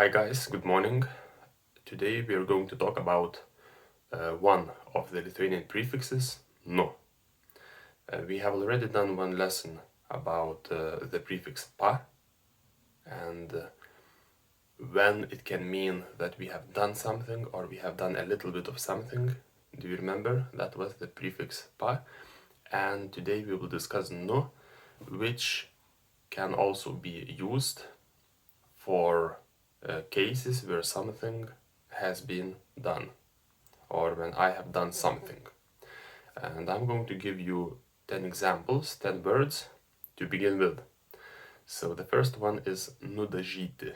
Hi guys, good morning. Today we are going to talk about one of the Lithuanian prefixes, no. We have already done one lesson about the prefix pa and when it can mean that we have done something or we have done a little bit of something. Do you remember? That was the prefix pa. And today we will discuss no, which can also be used for cases where something has been done or when I have done something. And I'm going to give you 10 examples, 10 words to begin with. So the first one is nudažyti.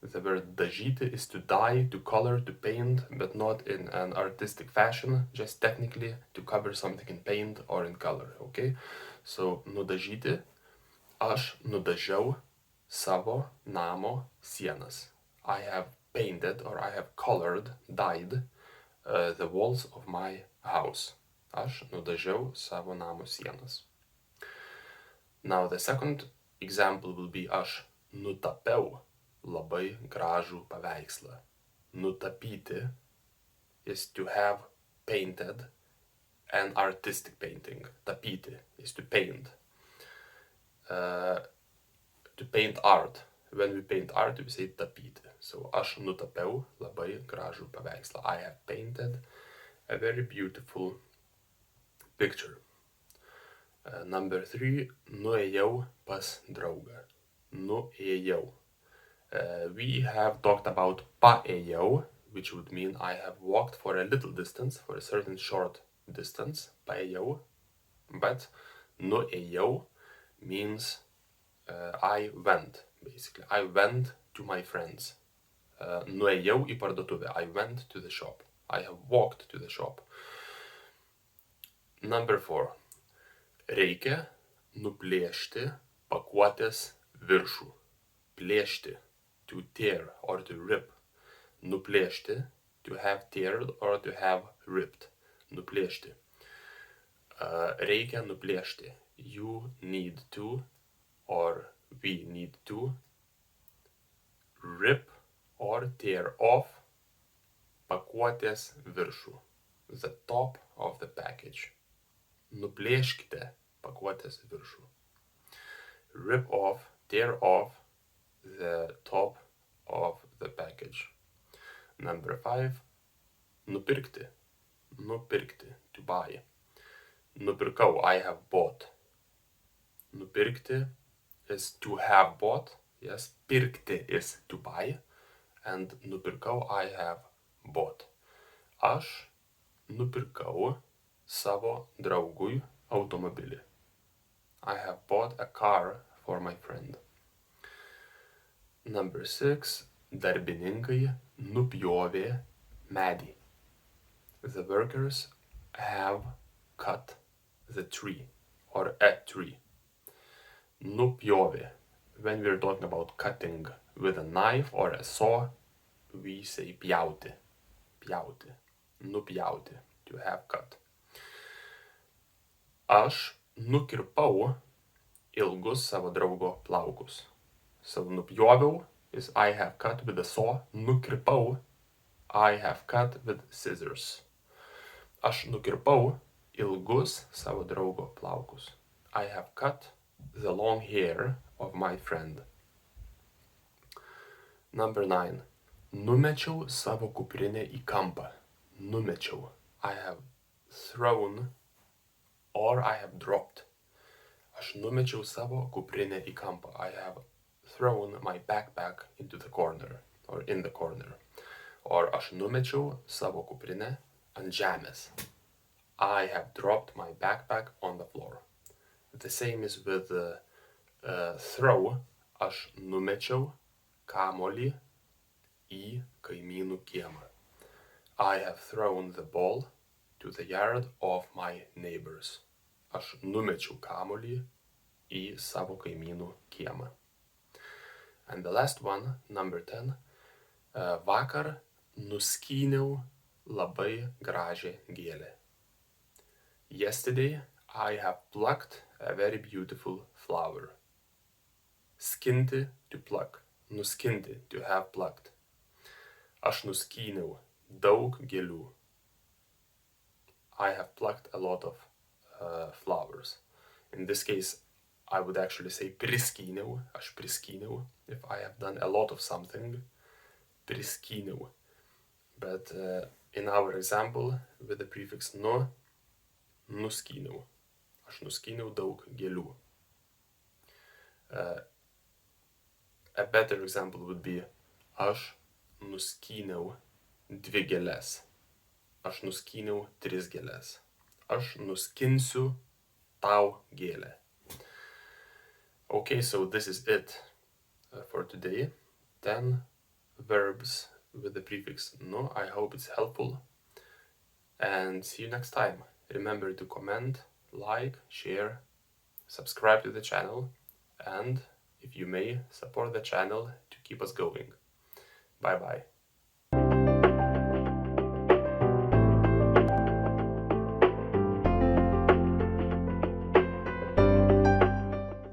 The word dažyti is to dye, to color, to paint, but not in an artistic fashion, just technically to cover something in paint or in color, okay? So nudažyti, aš nudažiau savo namo sienas. I have painted or I have colored, dyed the walls of my house. Aš nudažiau savo namo sienas. Now the second example will be aš nutapiau labai gražų paveikslą. Nutapyti is to have painted an artistic painting. Tapyti is to paint. To paint art. When we paint art, we say tapyti. So aš nutapiau labai gražų paveikslą. I have painted a very beautiful picture. Number 3, nuėjau pas draugą. Nuėjau. We have talked about paėjau, which would mean I have walked for a little distance, for a certain short distance, paėjau. But nuėjau means I went, basically. I went to my friends. Nuėjau į parduotuvę. I went to the shop. I have walked to the shop. Number 4. Reikia nuplėšti pakuotės viršų. Plėšti, to tear or to rip. Nuplėšti, to have teared or to have ripped. Nuplėšti. Reikia nuplėšti. You need to or we need to rip or tear off pakuotės viršų. The top of the package. Nuplėškite pakuotės viršų. Rip off, tear off the top of the package. Number 5. Nupirkti. Nupirkti, to buy. Nupirkau, I have bought. Nupirkti is to have bought. Yes, pirkti is to buy. And nupirkau, I have bought. Aš nupirkau savo draugui automobilį. I have bought a car for my friend. Number 6. Darbininkai nupjovė medį. The workers have cut the tree or a tree. Nupjovė. When we're talking about cutting with a knife or a saw, we say pjauti. Pjauti. Nupjauti. To have cut. Aš nukirpau ilgus savo draugo plaukus. So nupjoviau is I have cut with a saw. Nukirpau, I have cut with scissors. Aš nukirpau ilgus savo draugo plaukus. I have cut the long hair of my friend. Number 9. Numečiau savo kuprinę į kampą. Numečiau. I have thrown or I have dropped. Aš numečiau savo kuprinę į kampą. I have thrown my backpack into the corner or in the corner. Or aš numečiau savo kuprinę ant žemės. I have dropped my backpack on the floor. The same is with throw. Aš numečiau kamuolį į kaimynų kiemą. I have thrown the ball to the yard of my neighbors. Aš numečiau kamuolį į savo kaimynų kiemą. And the last one, number 10. Vakar nuskyniau labai gražią gėlę. Yesterday I have plucked a very beautiful flower. Skinti, to pluck. Nuskinti, to have plucked. Aš nuskyniau daug gėlių. I have plucked a lot of flowers. In this case, I would actually say priskyniau. Aš priskyniau. If I have done a lot of something, priskyniau. But in our example, with the prefix no, nuskyniau. Aš nuskyniau daug gėlių. A better example would be aš nuskyniau 2 gėles. Aš nuskyniau 3 gėles. Aš nuskinsiu tau gėlę. Okay, so this is it for today. 10 verbs with the prefix no. I hope it's helpful. And see you next time. Remember to comment, like, share, subscribe to the channel, and if you may, support the channel to keep us going. Bye bye.